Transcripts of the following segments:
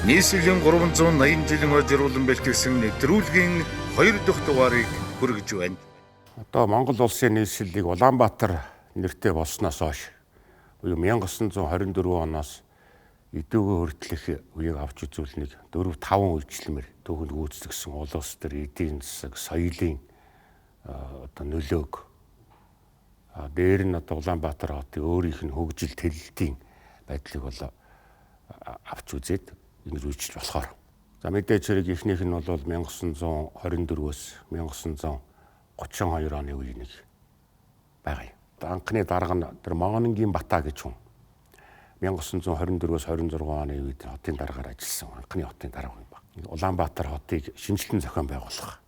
Нийслэлийн 380 жилийн хожруулан бэлтгэсэн нэвтрүүлгийн 2 дахь дугаарыг хүргэж байна. Одоо Монгол улсын нийслэлийг Улаанбаатар нэртэй болсноос хойш буюу 1924 оноос эдүүгээ хүртэлх үеийг авч үзүүлнийг 4-5 үйлчлэмэр түүхэнд гүйцэтгсэн улс төр эдийн засаг, соёлын одоо нөлөөг дээр нь одоо Улаанбаатар хотын өөрийнх нь хөгжил тэлэлтийн байдлыг бол авч үзээд ингэж үйлчлж болохоор. За мэдээж хэрэг ихнийх нь бол 1924-өөс 1932 оны үеийг байгаа юм. Анхны дарга нь тэр Монголынгийн Бата гэж хүн 1924-өөс 26 оны үед хотын даргаар ажилласан анхны хотын дарга юм ба. Улаанбаатар хотыг шинжилтэн зохион байгуулах.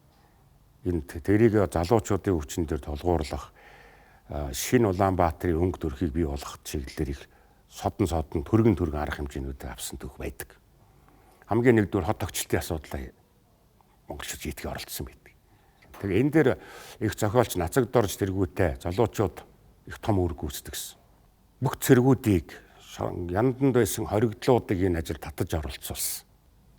Энэ тэрийг залуучуудын хүчин дээр толгуурлах шинэ Улаанбаатарын өнгө төрхийг бий болгох чиглэлээр их содон төргөн арга хэмжээнүүдийг авсан түүх байдаг. Хамгийн нэгдүгээр хот тогтчлтын асуудлаа монголчууд ийдгээ оролцсон байдаг. Тэгээ энэ дээр их зохиолч нацагд орж тэргүүтээ залуучууд их том үр гүйцэтгсэн. Бүх цэргүүдийг янданд байсан хоригдлуудыг энэ ажил татаж оролцуулсан.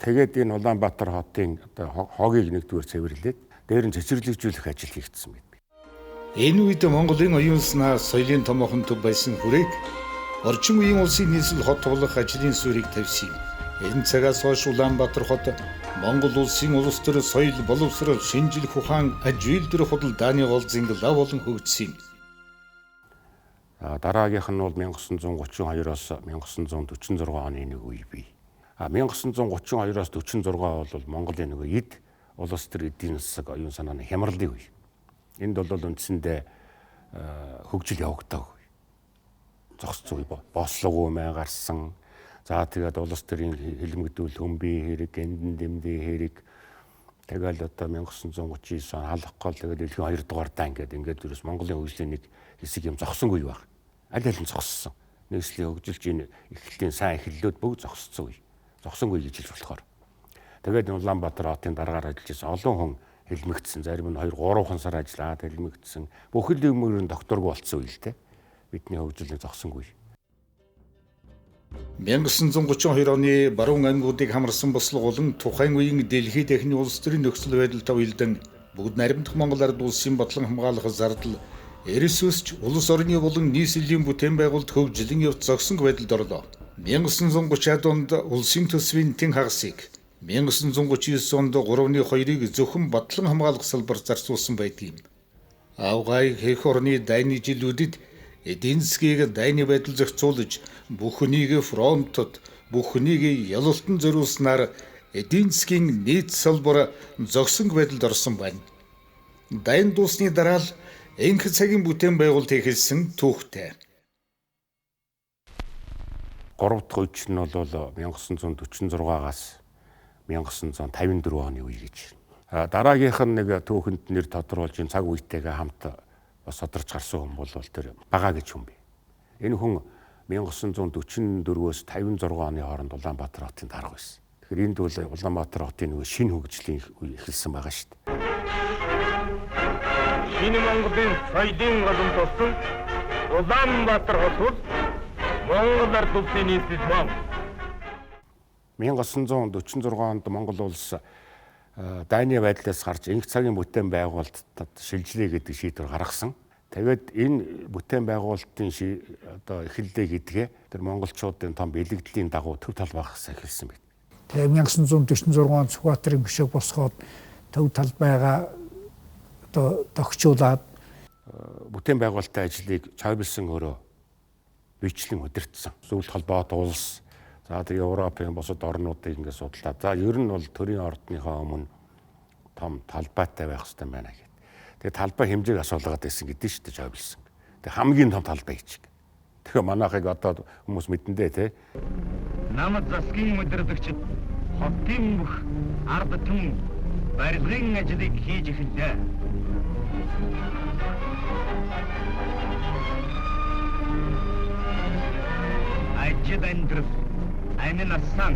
Тэгээд энэ Улаанбаатар хотын одоо хогийг нэгдүгээр цэвэрлээд дээр нь цэцэрлэгжүүлэх ажил хийгдсэн байдаг. Энэ үед Монголын оюун санаа соёлын томоохон төв байсан хүрээг орчин үеийн улсын нийслэл хот тулах ажлын суурийг тавьсан юм. Энэ цагаас хойш Улаанбаатар хот Монгол улсын улс төр соёл, боловсрол, шинжлэх ухаан, аж үйлдвэр худалдааны гол зингилаа болон хөгжсөн юм. Дараагийнх нь бол 1932-оос 1946 оны нэг үе бий. 1932-оос 46 бол Монголын нэг эд улс төр эдийн засаг оюун санааны хямралын үе. Энд бол үндсэндээ хөгжил явагдаагүй. Зогсцсон үе бослого мэ гарсан. За тэгээд улс төрийн хэлмэгдүүл хөмбийн хэрэг, эндэн дэмдийн хэрэг тэгэл одоо 1939 он халах гол тэгээд дэлхийн 2 дугаар дан ингээд ерөөс Монголын хөгжлийн нэг хэсэг юм зогсонгүй баг. Аль аль нь зогссон. Нийслэлийн хөгжилж энэ эхлэлтийн сайн эхлэлүүд бүгд зогсцсон үе. Зогсонгүй гэж хэлж болохоор. Тэгээд Улаанбаатар хотын дараагаар ажиллаж байсан олон хүн хэлмэгдсэн. Зарим нь 2-3 сар ажиллаад хэлмэгдсэн. Бүхэл юмрын докторгүй болцсон үе л дээ. Бидний хөгжилийг зогсонгүй. 1932 оны баруун ангиудыг хамарсан бослого болон тухайн үеийн дэлхийд эхний улс төрийн нөхцөл байдалтай уялдан бүгд наримдах Монгол ард улсын бодлон хамгаалах зардал эрс өсч улс орны болон нийслэлийн бүтээн байгуулалт хөгжлийн явц зогсонг байдалд орлоо. 1930-аад онд улсын төсвийн тэн хагасыг 1939 онд 3.2-ыг зөвхөн бодлон хамгаалах салбар зарцуулсан байдгийг. Авгай хэх орны дайны жилүүдэд эдийн засгийг дайны байдал зохицуулж бүхнийг фронтод бүхнийг ялалтан зориулснаар эдийн засгийн нийт салбар зогсонг байдалд орсон байна. Дайн дуусны дараа л энх цагийн бүтээн байгуулалт эхэлсэн түүхтэй. 3 дахь үеч нь бол 1946-аас 1954 оны үе гэж. Дараагийнх нь нэг түүхэнд нэр тодруулж энэ цаг үетэйгээ хамт бас содорч гарсан хүн бол тэр Бага гэж хүн бий. Энэ хүн 1944-өөс 56 оны хооронд Улаанбаатар хотын дарга байсан. Тэгэхээр энд бол Улаанбаатар хотын нэг шинэ хөгжлийн үе эхэлсэн байгаа шүү дээ. Шинэ Монголын соёлын голом болсон Улаанбаатар хот бол Монгол ард улсын нийслэл маань 1946 онд Монгол улс дайны байдлаас гарч энх цагийн бүтээн байгуулалтад шилжлээ гэдэг шийдвэр гаргасан. Тэгээд энэ бүтээн байгуулалтын одоо эхлэлээ гэдгээ тэр монголчуудын том бэлэгдлийн дагуу төв талбайгаас эхэлсэн байна. Тэгээд 1946 онд Сүхбаатарын гүшиг босгоод төв талбайгаа одоо тогтчуулаад бүтээн байгуулалтын ажлыг цойбилсон өөрөө бичлэн удирдсан. Зөвлөлт холбоот улс за тэр Европын бусад орнуудыг ингээд судлаа. За ер нь бол төрийн ордныхоо өмнө том талбайтай байх хэрэгтэй байна гэдэг. Тэгээ талбай хэмжээг асуулгаад байсан гэдэг шүү дээ жавилсан. Тэгээ хамгийн том талбай гэж. Тэгэхээр манайхыг одоо хүмүүс мэдэндээ те. Намд засгийн удирдагчид хотын бүх ард түмэн барилгын ажлыг хийж эхэллээ. Ажил амьдрал амин асан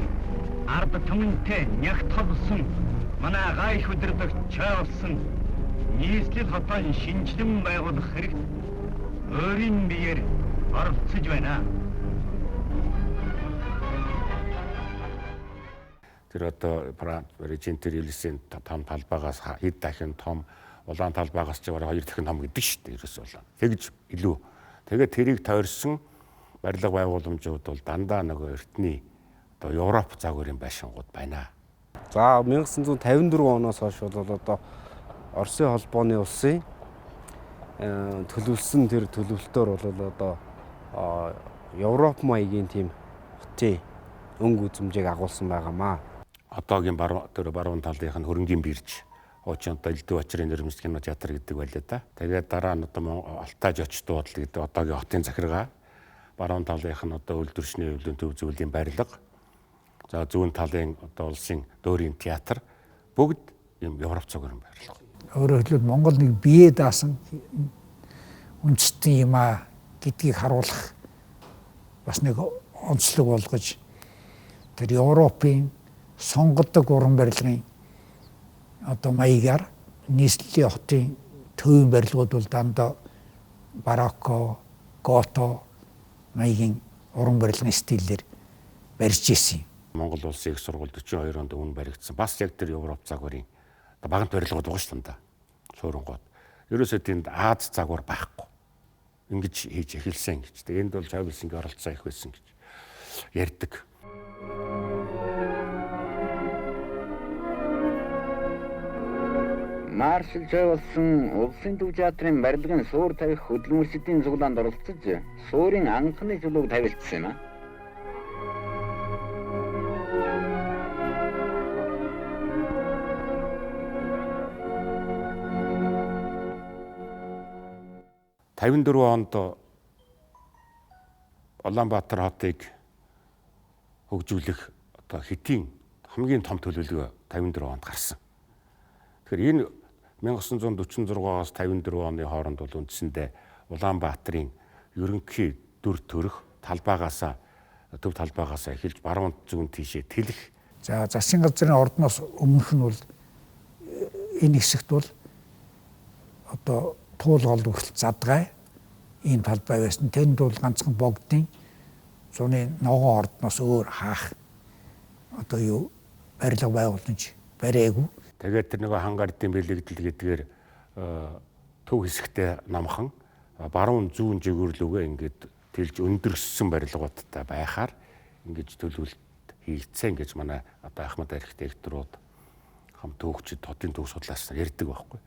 ард түмэнтэй нягт холсон манай гайх удирдагч чаалсан нийслэл хотын шинжилэн байгуулах хэрэгт өөрийн биеэр оролцож байна. тэр одоо Режентер Елисийн том талбайгаас хэд дахин том, улаан талбайгаас ч бараг 2 дахин том гэдэг шүү дээ. Ерөөс бол тэгж илүү. Тэгээд тэрийг тойрсон барилга байгууламжууд бол дандаа нөгөө эртний одоо Европ загварын байшингууд байна. За 1954 оноос хойш бол одоо Оросын холбооны улсын төлөвлөсөн тэр төлөвлөлтөөр бол одоо Европ маягийн тийм хотын өнгө үзмжийг агуулсан байгаамаа. Одоогийн баруун талынх нь хөрөнгийн бирж, хуучин одоо Элдв очрын нэрмжлэг кино театр гэдэг байлаа да. Тэгээд дараа нь одоо Алтайж очт буудал гэдэг одоогийн хотын захиргаа, баруун талынх нь одоо Үлдвэршний өвлийн төв зүйлийн барилга, за зүүн талын одоо улсын дөөрийн театр бүгд юм Европ цагаараа барилга. Өөрөөр хэлбэл Монгол нэг бие даасан үндэстэн юм а гэдгийг харуулах бас нэг онцлог болгож тэр Европын сонгодог уран барилгын одоо маягаар нийслэлийн хотын төвийн барилгууд бол дандаа барокко, гото маягийн уран барилгын стилээр барьж ирсэн. Монгол улсын их сургууль 42 онд өмнө баригдсан. Бас яг тэр Европ загварын багант барилгууд байгаа шүү дээ. Суурангууд. Ерөөсөө тэнд Аз загвар байхгүй. Ингэж хийж эхэлсэн гэж. Тэгээ энд бол Чавлсингийн оролцоо их байсан гэж ярьдаг. Маршал Чавлсын улсын төв театрын барилгын суур тавих хөдөлмөрчдийн цуглаанд оролцож суурийн анхны чулууг тавилтсан юм а. $54 онд Улаанбаатар хотыг хөгжүүлэх одоо хэтийн хамгийн том төлөвлөгөө 54 онд гарсан. Тэгэхээр энэ 1946-аас 54 оны хооронд бол үндсэндээ Улаанбаатарын ерөнхий дүр төрх талбайгаасаа төв талбайгаасаа эхэлж баруун зүүн тийшээ тэлэх. За засгийн газрын ордноос өмнөх нь бол энэ хэсэгт бол одоо туулгал хүртэл задгай энэ талбай байсан. Тэнд бол ганцхан богдын зуны ногоон ордноос өөр хаах одоо юу барилга байгууламж бариагүй. Тэгээд тэр нөгөө хангардын бэлэгдэл гэдгээр төв хэсэгтээ намхан баруун зүүн жигүүрлүүгээ ингээд тэлж өндөрсөн барилгуудтай байхаар ингэж төлөвлөлт хийгдсэн гэж манай одоо Ахмад архитекторууд хамт төвчд хотын төв судлаач нар ярьдаг байхгүй.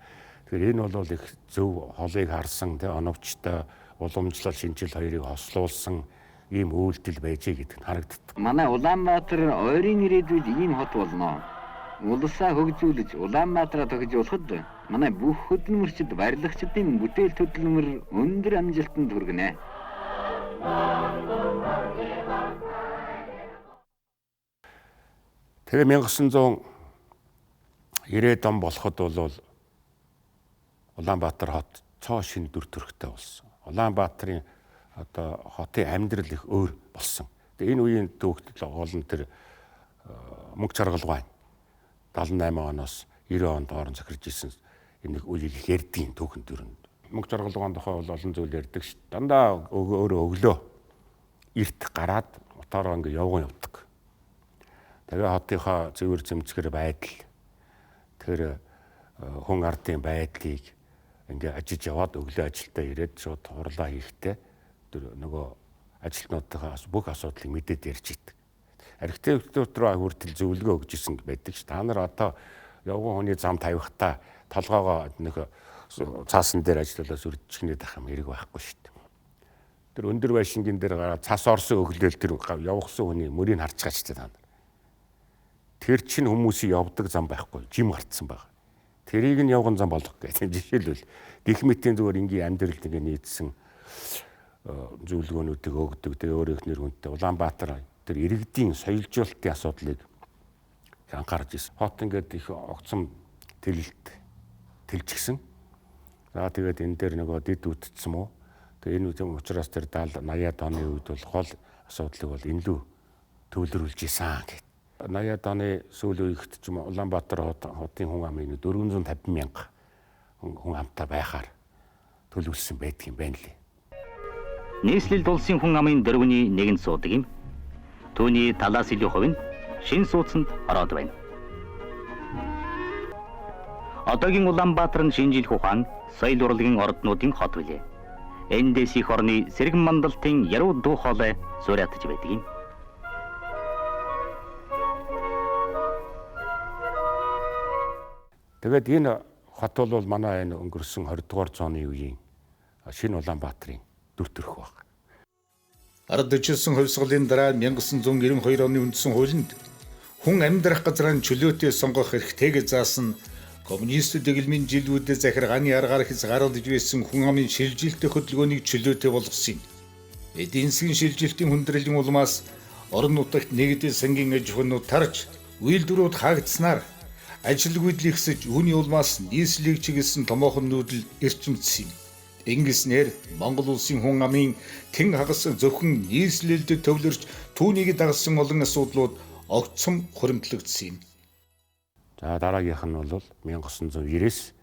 Тэгэхээр энэ бол их зөв холыг харсан тэ оновчтой уламжлал шинжил хоёрыг хослуулсан ийм үйлдэл байжээ гэдэг нь харагддаг. Манай Улаанбаатар ойрын ирээдүйд ийм хот болно. Улсаа хөгжүүлж Улаанбаатараа тохижуулахад манай бүх хөдөлмөрчд барилгачдын бүтээл хөдөлмөр өндөр амжилтанд хүргэнэ. Тэгээ 1990-ад он болоход бол Улаанбаатар хот цоо шин дүр төрхтэй болсон. Улаанбаатарын одоо хотын амьдрал их өөр болсон. Тэгээ энэ үеийн төвөгтөл гол нь тэр мөнгө чаргалгаан 78 оноос 90 онд орон захирж исэн энэ үеийг их ярьдгийн түүхэн дөрөнд. Мөнгө чаргалгаан тухай бол олон зүйл ярьдаг ш. Дандаа өөрөө өглөө эрт гараад мотороо ингээ явган явдаг. Тэгээ хотынхоо цэвэр зэмцгэр байдал тэр хүн ардын байдлыг ингээ ажиж яваад өглөө ажилдаа ирээд шууд хурлаа хийхдээ тэр нөгөө ажилтнуудынхаа бүх асуудлыг мэдээд ярьж идэг. Архитектур руу хүртэл зөвлөгөө өгч ирсэн байдаг ш. Та нар одоо явган хүний зам тавихтаа толгоогоо нэг цаасан дээр ажиллуулаад үрдчихнээд ах юм хэрэг байхгүй ш. Тэр өндөр байшингийн дээр гараад цас орсон өглөөл тэр явгсан хүний мөрийг харцгаач та нар. Тэр чинь хүмүүсийн явдаг зам байхгүй, жим гарцсан байгаа. Тэрийг нь явган зам болгох гэх юм жишээлбэл гэх мэтийн зүгээр ингийн амьдралд ингээ нийцсэн зөвлөгөөнүүдийг өгдөг. Тэгээ өөр их нэр хүнтэй Улаанбаатар тэр иргэдийн соёлжуулалтын асуудлыг анхаарч ирсэн. Хот ингээд их огцом тэлжигсэн. За тэгээд энэ дээр нөгөө дид үтцсэн мó. Тэгээ энэ учраас тэр 80-аад оны үед бол гол асуудлыг бол энлүү төвлөрүүлж исэн гэх. 80-аад оны сүүлийн үеигт ч юм Улаанбаатар хотын хүн амын 450 мянга хүн амтай байхаар төлөвлөсөн байдаг юм байна лээ. Нийслэлд улсын хүн амын дөрвний нэгэнд суудаг юм. Түүний талаас илүү хувь нь шин суудсанд ороод байна. Одоогийн Улаанбаатар нь шинжлэх ухаан, соёл урлагийн орднуудын хот билээ. Эндээс их орны сэргэн мандалтын яруу дуу хоолой суурьатж байдаг юм. Тэгээд энэ хот бол манай энэ өнгөрсөн 20 дугаар зууны үеийн шинэ Улаанбаатарын дүр төрх баг. Ардчилсан хувьсгалын дараа 1992 оны үндсэн хуулинд хүн амьдрах газраа чөлөөтэй сонгох эрхтэйг заасан коммунист дэглэмийн жилүүдэд захиргааны аргаар хязгаарлаж байсан хүн амын шилжилттэй хөдөлгөөнийг чөлөөтэй болгосон юм. Эдийн засгийн шилжилтийн хүндрэлийн улмаас орон нутагт нэгдэл сангийн аж ахуйнууд тарж, үйлдвэрүүд хаагдсанаар ажилгүйд ихсэж, үүний улмаас нийслэлийг чиглэсэн томоохон нүүдэл эрчимдсэн юм. Ингэснээр Монгол улсын хүн амын тэн хагас зөвхөн нийслэлд төвлөрч түүнийг дагсан олон асуудлууд огцом хуримтлагдсан юм. За дараагийнх нь бол 1990-с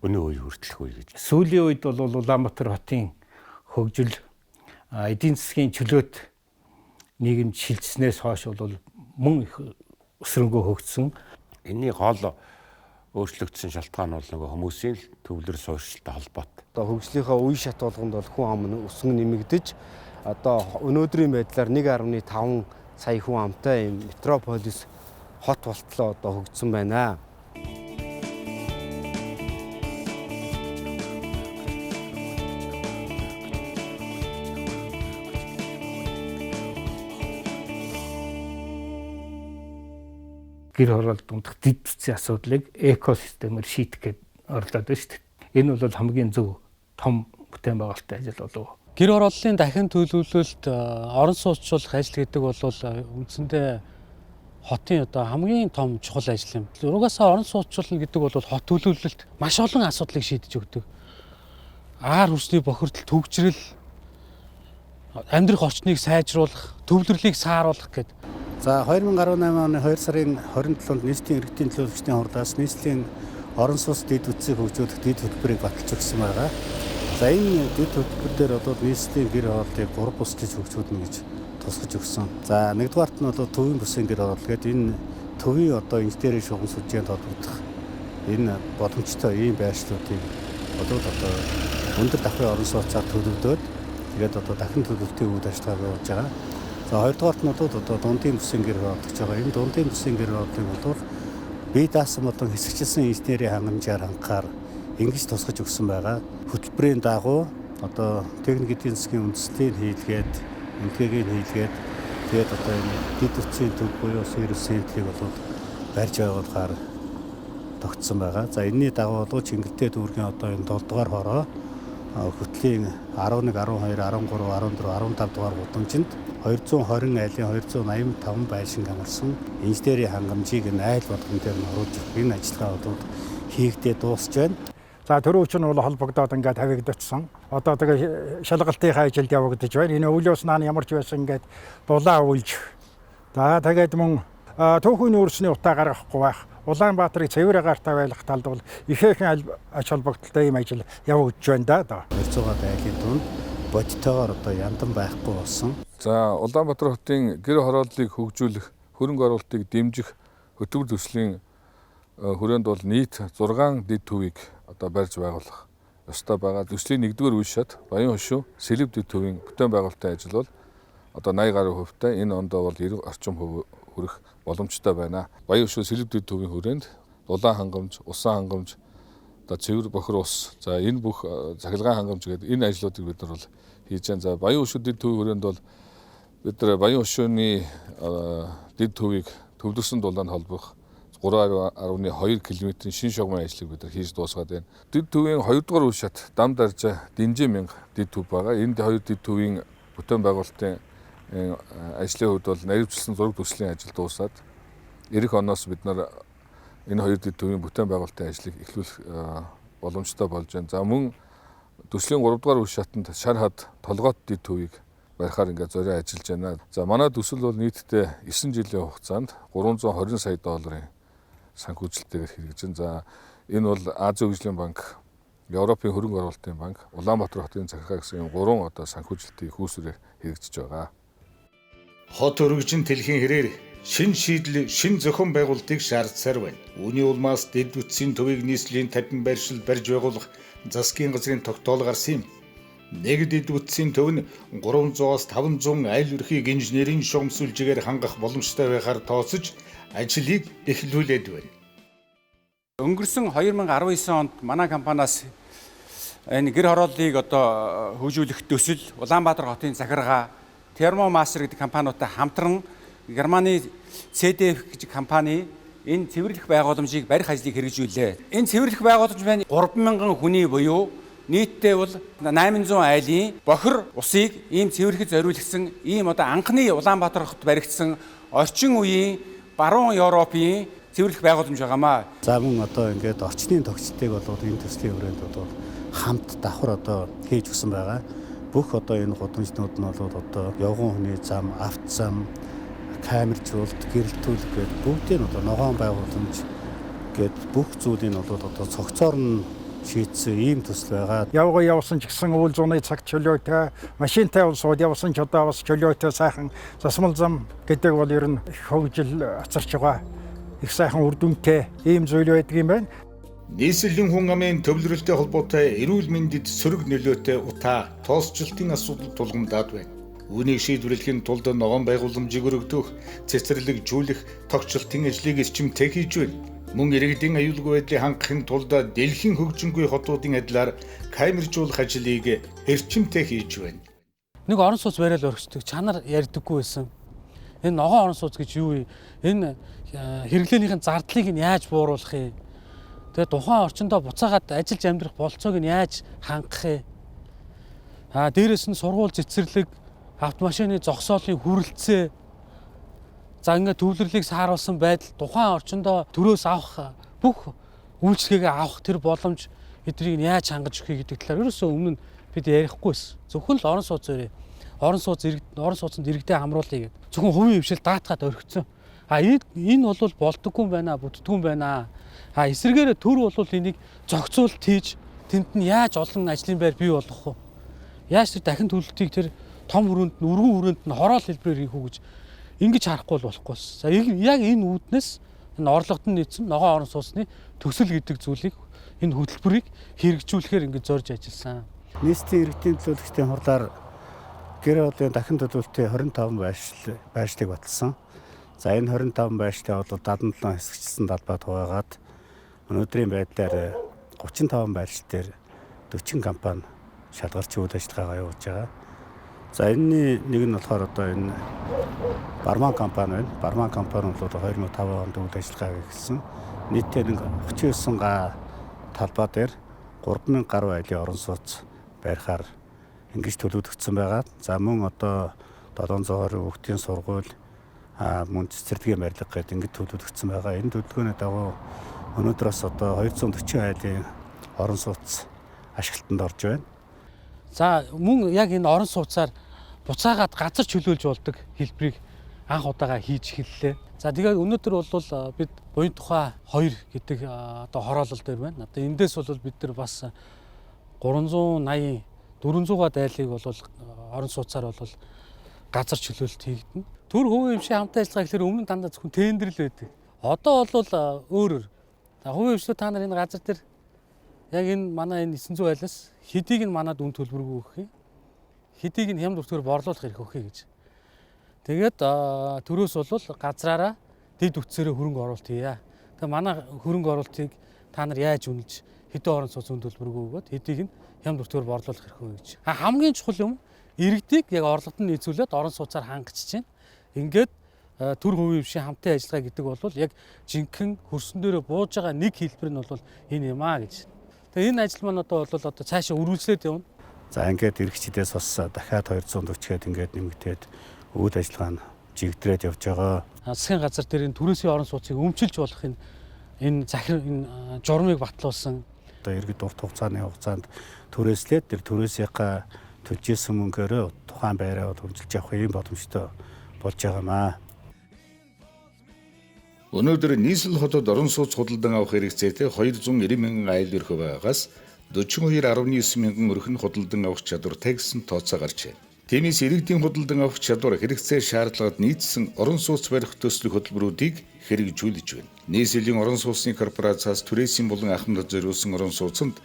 өнөө үе хүртэлх үе гэж. Сүүлийн үед бол Улаанбаатар хотын хөгжил эдийн засгийн чөлөөт нийгэмд шилжснээс хойш бол мөн их өсрөнгөө хөгжсөн. Энэний гол өөрчлөгдсөн шалтгаан бол нөгөө хүмүүсийн төвлөр суурьшилтай холбоотой. Одоо хөгжлийнхаа үе шат болгонд бол хүн ам өсгөн нэмэгдэж одоо өнөөдрийн байдлаар 1.5 сая хүн амтай юм метрополис хот болтлоо одоо хөгжсөн байна. Гэр хороолт дундах дэд бүтцийн асуудлыг экосистемээр шийдэх гээд орлоод байна шүү дээ. Энэ бол хамгийн зөв том бүтээн байгуулалтын ажил болов. Гэр хорооллын дахин төлөвлөлт орон сууцчлах ажил гэдэг бол үндсэндээ хотын одоо хамгийн том чухал ажил юм. Угаасаа орон сууцчлал гэдэг бол хот төлөвлөлт маш олон асуудлыг шийдэж өгдөг. Аар хүчний бохирдол, төгжрөл, амьдрах орчныг сайжруулах, төвлөрлийг сааруулах гэдэг. За 2018 оны 2 сарын 27-нд нийслэлийн иргэдийн төлөөлөгчдийн хурлаас нийслэлийн орон сууц дэд бүтцийг хөгжүүлэх дэд хөтөлбөрийг баталж өгсөн байгаа. За энэ дэд хөтөлбөр дээр одоо нийслэлийн гэр хорооллыг 3 бүслэж хөгжүүлнэ гэж тусгаж өгсөн. За нэгдүгээрт нь бол төвийн бүсийн гэр хороолл гэдэг энэ төвийн одоо инженерийн шугам сүлжээнд холбогдох энэ боломжтой ийм байршлуудыг одоо өндөр давхрын орон сууцаар төлөвлөдөөд тэгээд одоо дахин төлөвлөлтийн үйл ажиллагаа явуулж байгаа. За хоёрдугаарт нь одоо дундын бүсийн гэр хороолж байгаа. Энэ дундын бүсийн гэр хорооллыг бол бие даасан болон хэсэгчилсэн инженерийн хангамжаар хангахаар ингэж тусгаж өгсөн байгаа. Хөтөлбөрийн дагуу одоо техник эдийн засгийн үндэслэлийг хийлгээд, эмнэлгийг хийлгээд тэгээд одоо энэ дэд бүтцийн төв буюу сервис центрийг бол барьж байгуулахаар тогтсон байгаа. За энэний дагуу бол Чингэлтэй дүүргийн одоо энэ 7 дугаар хороо хөтлийн 11, 12, 13, 14, 15 дугаар гудамжинд 220 айлын 285 байшин амарсан инженерийн хангамжийг айл болгон дээр нь оруулж өгөх энэ ажиллагаа хийгдээ дуусч байна. За төрөө чинь бол холбогдоод ингээд тавигдчихсан. Одоо тэгээ шалгалтын ажилд явагдаж байна. Энэ үйл явснаа ямар ч байсан ингээд дулаан үйлж. За тэгээд мөн түүхийн өөрсний утаа гаргахгүй байх. Улаанбаатарыг цэвэр агаартай байлгах талд бол ихээхэн ач холбогдолтой ийм ажил явагдаж байна да. 200 айлын дунд бодитойгоор одоо яндан байхгүй болсон. За Улаанбаатар хотын гэр хорооллыг хөгжүүлэх, хөрөнгө оруулалтыг дэмжих хөтөлбөр төслийн хүрээнд бол нийт 6 дэд төвийг одоо барьж байгуулах ёстой байгаа. Төслийн 1-р үе шат Баян хошуу Сэлэв дэд төвийн бүтээн байгуулалтын ажил бол одоо 80 гаруй хувьтай, энэ ондоо бол 90 орчим хувь хүрэх боломжтой байна. Баян хошуу Сэлэв дэд төвийн хүрээнд дулаан хангамж, усан хангамж, одоо цэвэр бохир ус, за энэ бүх цахилгаан хангамж гэдэг энэ ажлуудыг бид нар бол хийж байна. За Баян хошуу дэд төвийн хүрээнд бол бид нар Баян хошууны дэд төвийг төвлөрсөн дулаанд холбох 3.2 км-ийн шин шугамын ажлыг бид нар хийж дуусгаад байна. Дэд төвийн 2 дугаар үе шат Дам Даржа Динжин мянга дэд төв байгаа. Энэ хоёр дэд төвийн бүтээн байгуулалтын ажлын хувьд бол наривчлсан зураг төслийн ажил дуусаад эх оноос бид нар энэ хоёр дэд төвийн бүтээн байгуулалтын ажлыг эхлүүлэх боломжтой болж байна. За мөн төслийн 3 дугаар үе шатанд Шар хад Толгойт дэд төвийг барихаар ингээд зорио ажиллаж байна. За манай төсөл бол нийтдээ 9 жилийн хугацаанд 320 сая долларын санхүүжилтээр хэрэгжин. За энэ бол Азийн хөгжлийн банк, Европын хөрөнгө оруулалтын банк, Улаанбаатар хотын захиргаа гэсэн 3 одоо санхүүжилтийн хүүсвэрээр хэрэгжиж байгаа. Хот өргөжин дэлхийн хэрээр шин шийдэл, шин зохион байгуулалтыг шаардсаар байна. Үүний улмаас дэд үтсийн төвийг нийслэлийн тань байршил барьж байгуулах засгийн газрын тогтоол гарсан юм. Нэг дэд үтсийн төв нь 300-аас 500 айл өрхийг инженерийн шугамсуулжигээр хангах боломжтой байхаар тооцож ажлыг эхлүүлээд байна. Өнгөрсөн 2019 онд манай компаниас энэ гэр хорооллыг одоо хөгжүүлэх төсөл Улаанбаатар хотын захиргаа Термомастер гэдэг компаниудтай хамтран Германы CDF гэж компани энэ цэвэрлэх байгууламжийг барих ажлыг хэрэгжүүлээ. Энэ цэвэрлэх байгууламж маань 3,000 хүний буюу нийтдээ бол 800 айлын бохир усыг ийм цэвэрлэхэд зориулсан ийм одоо анхны Улаанбаатар хот баригдсан орчин үеийн баруун Европын цэвэрлэх байгууламж байгаамаа. За мөн одоо ингээд орчны тогтцыг бол энэ төслийн хүрээнд одоо хамт давхар одоо хийж өгсөн байгаа. Бүх одоо энэ гудамжнууд нь бол одоо явган хүний зам, авто зам, камержуулалт, гэрэлтүүлэх гээд бүгдийн одоо ногоон байгууламж гээд бүх зүйлийг бол одоо цогцоор нь шийдсэн ийм төсөл байгаа. Явган явсан ч гэсэн үйл зууны цаг чөлөөтэй, машинтай улсууд явсан ч одоо бас чөлөөтэй сайхан засмал зам гэдэг бол ер нь хөгжил ацарч байгаа. Их сайхан үр дүнтэй ийм зүйл байдаг юм байна. Нийслэлийн хүн амын төвлөрөлтэй холбоотой эрүүл мэндэд сөрөг нөлөөтэй утаа тоосчлтын асуудал тулгамдаад байна. Үүнийг шийдвэрлэхийн тулд ногоон байгууламжийг өргөдөх, цэцэрлэгжүүлэх, тогтчлтын ажлыг эрчимтэй хийж байна. Мөн иргэдийн аюулгүй байдлыг хангахын тулд дэлхийн хөгжингүй хотуудын адилаар камержуулах ажлыг эрчимтэй хийж байна. Нэг орон сууц барайл өргөцдөг чанар ярьдаггүй байсан. Энэ ногоон орон сууц гэж юу вэ? Энэ хэрэглээнийхэн зардлыг нь яаж бууруулах юм? Тэгээ тухайн орчиндөө буцаагаад ажиллаж амьдрах болцоог нь яаж хангах юм? Дээрээс нь сургууль цэцэрлэг, автомашины зогсоолын хүрэлцээ, за ингээд төвлөрлийг сааруулсан байдал, тухайн орчиндөө төрөөс авах бүх үйлчлэгээ авах тэр боломж эднийг нь яаж хангаж өгөх гэдэг талаар ерөөсөө өмнө нь бид ярихгүйсэн. Зөвхөн л орон сууц зөрөө. Орон сууцнд иргэдэд хамруулъя гэдэг. Зөвхөн хувийн хвшил даатгаад орхисон. Энэ бол болдоггүй юм байна, бүтдэггүй юм байна. Эсвэргээр төр бол энийг зохицуулт хийж тэнд нь яаж олон ажлын байр бий болгох вэ? Яаж тэр дахин төлөлтийг тэр том хүрээнд нь, өргөн хүрээнд нь хороол хэлбэрээр хийх үү гэж ингэж харахгүй болохгүй. За яг энэ үүднээс энэ орлогод нь нийцсэн ногоон орон сууцны төсөл гэдэг зүйлийг энэ хөтөлбөрийг хэрэгжүүлэхээр ингэж зорж ажилласан. Нийслэлийн иргэдийн төлөөлөгчдийн хурлаар гэр хорооллын дахин төлөвлөлтийн 25 байршлыг баталсан. За энэ 25 байршлыг бол 77 хэсэгчсэн талбайд хуваагаад өнөөдрийн байдлаар 35 байршил дээр 40 компани шалгарч үйл ажиллагаагаа явуулж байгаа. За энэний нэг нь болохоор одоо энэ Барман компани байна. Барман компани бол 2005 онд үйл ажиллагаа хийсэн. Нийтдээ 39 га талбай дээр 3000 гаруй айлын орон сууц барихаар ингэж төлөвлөгдсөн байгаа. За мөн одоо 720 хүүхдийн сургууль, мөн цэцэрлэгийн барилга гэдэг ингэж төлөвлөгдсөн байгаа. Энэ төлөвлөгөөний дагуу өнөөдрөөс одоо 240 айлын орон сууц ашиглалтанд орж байна. За мөн яг энэ орон сууцаар буцаагаад газар чөлөөлж болдог хэлбэрийг анх удаага хийж эхэллээ. За тэгээд өнөөдөр бол бид буян тухай 2 гэдэг одоо хороолол дээр байна. Одоо эндээс бол бид нар бас 380 400-аад айлыг бол орон сууцаар бол газар чөлөөлт хийгдэнэ. Төр хувийн хэмжээ хамтаа ажиллагаа гэхээр өмнө дандаа зөвхөн тендер л байдаг. Одоо бол өөрөөр. За хувийн хэмжээ та нар энэ газар дээр яг энэ манай энэ 900 айлаас хэдийг нь манад үн төлбөргүй өгөх юм. Хэдийг нь хямд бүртгэр борлуулах хэрэг өгөхье гэж. Тэгээд төрөөс бол газраараа дэд үтсээрээ хөрөнгө оруулалт хийя. Тэгээд манай хөрөнгө оруулалтыг та нар яаж үнэлж хэдэн орон сууц үн төлбөргүй өгөөд хэдийг нь хямд бүртгэр борлуулах хэрэг өгье гэж. Хамгийн чухал юм иргэдийг яг орлогод нь нийцүүлээд орон сууцаар хангаж чинь. Ингээд төр хувийн хэмжээ хамтын ажиллагаа гэдэг бол яг жинхэнэ хөрсөн дээрээ бууж байгаа нэг хэлбэр нь бол энэ юм аа гэж. Тэгээ энэ ажил маань одоо цаашаа үргэлжлээд явна. За ингээд иргэчдээс бас дахиад 240-гээд ингээд нэмэгдээд үйл ажиллагаа нь жигдрээд явж байгаа. Засгийн газар дээр энэ төрөөсийн орон сууцыг өмчилж болох энэ захир энэ журмыг батлуулсан. Одоо иргэд урт хугацааны хугацаанд төрөөслээд тэр төрөөсийнхаа төлжсэн мөнгөөрөө тухайн байраа хөгжүүлж явах юм боломжтой болж байгаамаа. Өнөөдөр нийслэл хотод орон сууц худалдан авах хэрэгцээтэй 290 мянган айл өрхөө байгаас 42.9 мянган өрх нь худалдан авах чадвартай гэсэн тооцоо гарч байна. Тиймээс иргэдийн худалдан авах чадвар хэрэгцээ шаардлагад нийцсэн орон сууц барих төслөх хөтөлбөрүүдийг хэрэгжүүлж байна. Нийслэлийн орон сууцны корпорацаас түрээсийн болон ахмад зориулсан орон сууцанд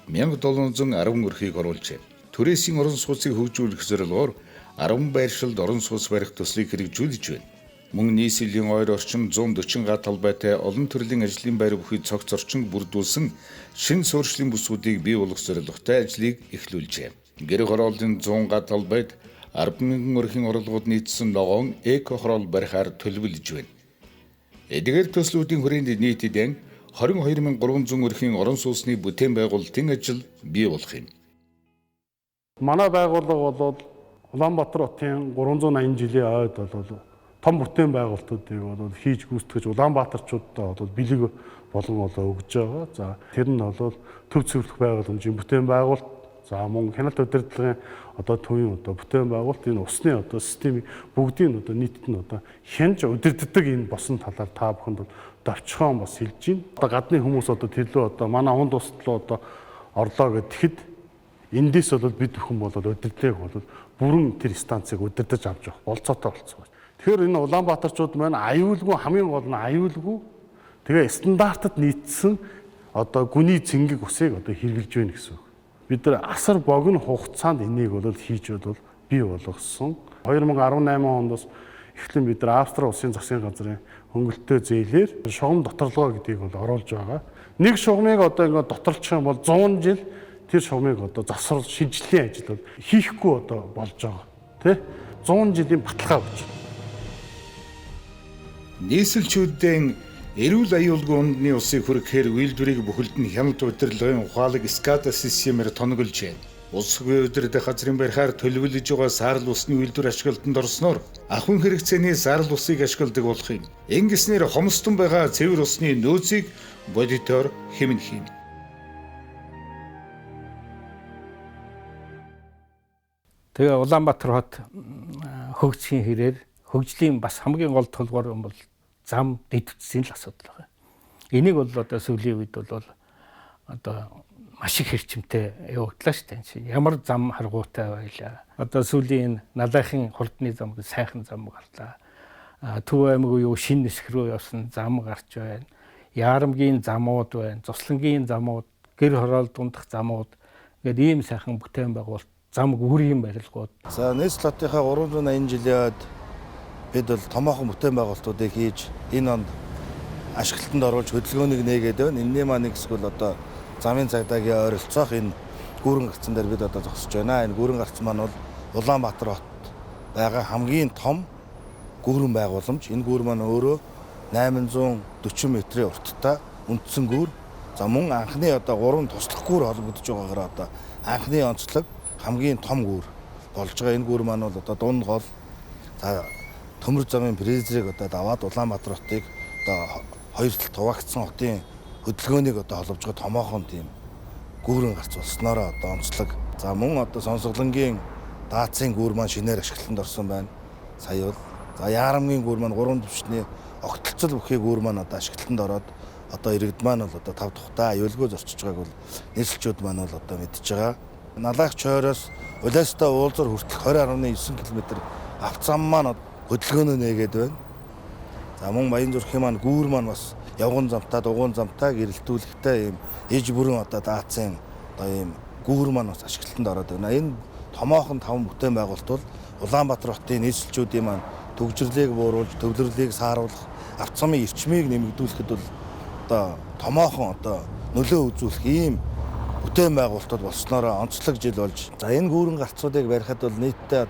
1710 өрхийг оруулжээ. Түрээсийн орон сууцыг хөгжүүлэх зорилгоор 10 байршилд орон сууц барих төслийг хэрэгжүүлж байна. Мөн нийслэлийн ойр орчим 140 га талбайтай олон төрлийн ажлын байр бүхий цогц орчинг бүрдүүлсэн шинэ суурьшлийн бүсгүүдийг бий болгох зорилготой ажлыг эхлүүлжээ. Гэр хорооллын 100 га талбайд 10,000 өрхийн орлогод нийцсэн ногоон эко хороол барихаар төлөвлөж байна. Эдгээр төслүүдийн хүрээнд нийтдээ 22,300 өрхийн орон сууцны бүтээн байгуулалтын ажил бий болох юм. Манай байгууллага бол Улаанбаатар хотын 380 жилийн ойд бол том бүтээн байгуулалтуудыг бол хийж гүйцэтгэж Улаанбаатарчуудад бол бэлэг болон өгж байгаа. За тэр нь бол төв цэвэрлэх байгууламжийн бүтээн байгуулалт, за мөн хяналт удирдлагын төвийн бүтээн байгуулалт, энэ усны системийг бүгдийг нийтэд нь хянж удирддаг энэ босон талаар та бүхэнд давчхон бас хэлж байна. Гадны хүмүүс тэрлөө манай хунд ус руу орлоо гэхэд эндээс бол бид бүхэн бол удирдлыг бол бүрэн тэр станцыг удирдах авч явах болцоотой болцсон. Тэгэхээр энэ Улаанбаатарчууд маань аюулгүй, хамгийн гол нь аюулгүй тэгээ стандартад нийцсэн гүний цэнгэг усыг хэрэгжилж байна гэсэн үг. Бид нар асар богино хугацаанд энийг бол хийж бий болгосон. 2018 оноос эхлэн бид нар Австри улсын засгийн газрын хөнгөлөлтөө зээлээр шугам доторлогоо гэдгийг бол оруулж байгаа. Нэг шугамыг ингээд доторлчих юм бол 100 жил тэр шугамыг засвар шинжилгээ ажил хийхгүй болж байгаа. Тэ? 100 жилийн баталгаа өгч. Нийслэлчүүдийн эрүүл аюулгүй үндэсний усыг хүргэхээр үйлдвэрийг бүхэлд нь хяналт удирдлагын ухаалаг SCADA системээр тоноглож байна. Ус хөгийн удирдах газрын барихаар төлөвлөж байгаа саарл усны үйлдвэр ашиглалтанд орсноор ахуйн хэрэгцээний саарл усыг ашигладаг болох юм. Ингэснээр хомсдон байгаа цэвэр усны нөөцийг бодитоор хэмнэх юм. Тэгээ Улаанбаатар хот хөгжихийн хэрээр хөгжлийн бас хамгийн гол тулгуур бол зам дэд үтсийн л асуудал байна. Энийг бол сүүлийн үед бол маш их хэрчмтэй явагдлаа шүү дээ. Ямар зам харгуутай байлаа. Сүүлийн Налайхын хурдны зам сайхан зам гарлаа. Төв аймаг юу шинэ нисэх рүү явсан зам гарч байна. Яарамгийн замууд байна. Цуслангийн замууд, гэр хороол дундах замууд ингээд ийм сайхан бүтээн байгуулалт зам гүүрийн барилгууд. За нийслэл хотынхаа 380 жилийн ойд бид бол томоохон бүтээн байгуулалтуудыг хийж энэ онд ашиглалтанд оруулж хөдөлгөөнийг нээгээд байна. Энэний маань нэг хэсэг бол замын цагдаагийн ойролцоох энэ гүүрэн гарцсан дээр бид зогсож байна. Энэ гүүрэн гарц маань бол Улаанбаатар хот байгаа хамгийн том гүүрэн байгууламж. Энэ гүүр маань өөрөө 840 метрийн урттай үндсэн гүүр. За мөн анхны 3 туслах гүүр холбогдож байгаагаар анхны онцлог хамгийн том гүүр болж байгаа. Энэ гүүр маань бол дунд гол төмөр замын фрезерийг даваад Улаанбаатар хотыг хоёр талд хуваагдсан хотын хөдөлгөөнийг холбож байгаа томоохон тийм гүүрэн гарц болсноор онцлог. За мөн Сонсголонгийн даацын гүүр маань шинээр ашиглалтанд орсон байна. Сая бол за Яарамгийн гүүр маань 3 түвшний огтлцол бүхий гүүр маань ашиглалтанд ороод иргэд маань бол 5 тухтай аюулгүй зорчиж байгааг бол нийслэлчүүд маань бол мэдж байгаа. Налайх чойроос Улаастаа уулзар хүртэл 20.9 км авцам маань хөдөлгөөнөө нээгээд байна. За мөн Баян зүрхийн маань гүүр маань бас явган замтай, дугуйн замтай гэрэлтүүлэхтэй ийм ээж бүрэн даацын ийм гүүр маань бас ашиглалтанд ороод байна. Энэ томоохон 5 бүтээн байгуулалт бол Улаанбаатар хотын нийслэлчүүдийн маань төгжрлийг бууруулж, төвлөрлийг сааруулах, авто замын эрчмийг нэмэгдүүлэхэд бол томоохон нөлөө үзүүлэх ийм бүтээн байгуулалтууд болсноор онцлог жил болж. За энэ гүүрэн гарцуудыг барихад бол нийтдээ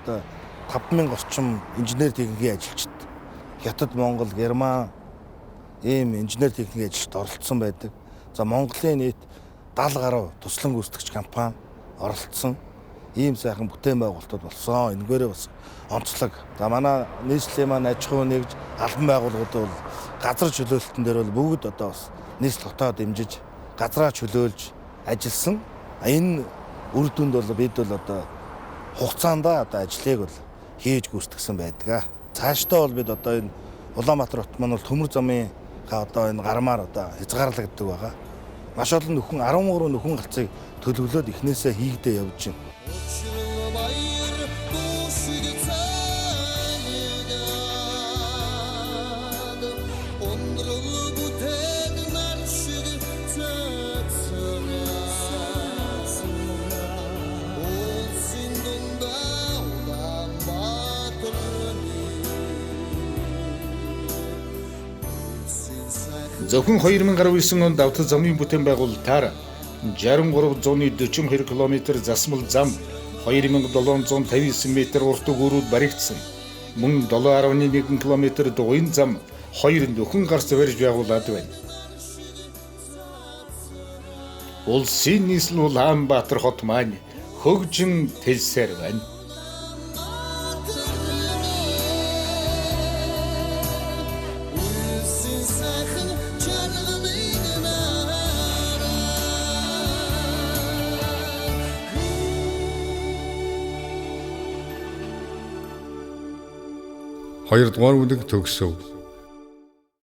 5,000 орчим инженер техникийн ажилчид Хятад, Монгол, Герман ийм инженер техникийн ажилчид оролцсон байдаг. За Монголын нийт 70 гаруй туслан гүйцэтгэгч компани оролцсон ийм сайхан бүтээн байгуулалтууд болсон. Энэгээрээ бас онцлог. За манай нийслэлийн маань аж ахуй нэгж албан байгууллагууд бол газар чөлөөлөлтөн дээр бол бүгд бас нийслэл хотоо дэмжиж газраа чөлөөлж ажилласан. Энэ үр дүнд бол бид бол хугацаанд ажлыг бол хийж гүйцэтгсэн байдаг. Цаашдаа бол бид энэ Улаанбаатар хот маань бол төмөр замын энэ гармаар хязгаарлагддаг байгаа. Маш олон нөхөн 13 нөхөн галцыг төлөвлөөд эхнээсээ хийгдээ явж байна. Зөвхөн 2019 онд давтал замын бүтээн байгуулалтаар 6342 км засмал зам 2759 м урт өгөрүүд баригдсан. Мөн 7.1 км дугуйн зам 2 нөхөн гарц барьж байгуулад байна. Улсын нийслэл Улаанбаатар хот маань хөгжин тэлсээр байна. Хоёрдугаар бүлэг төгсөв.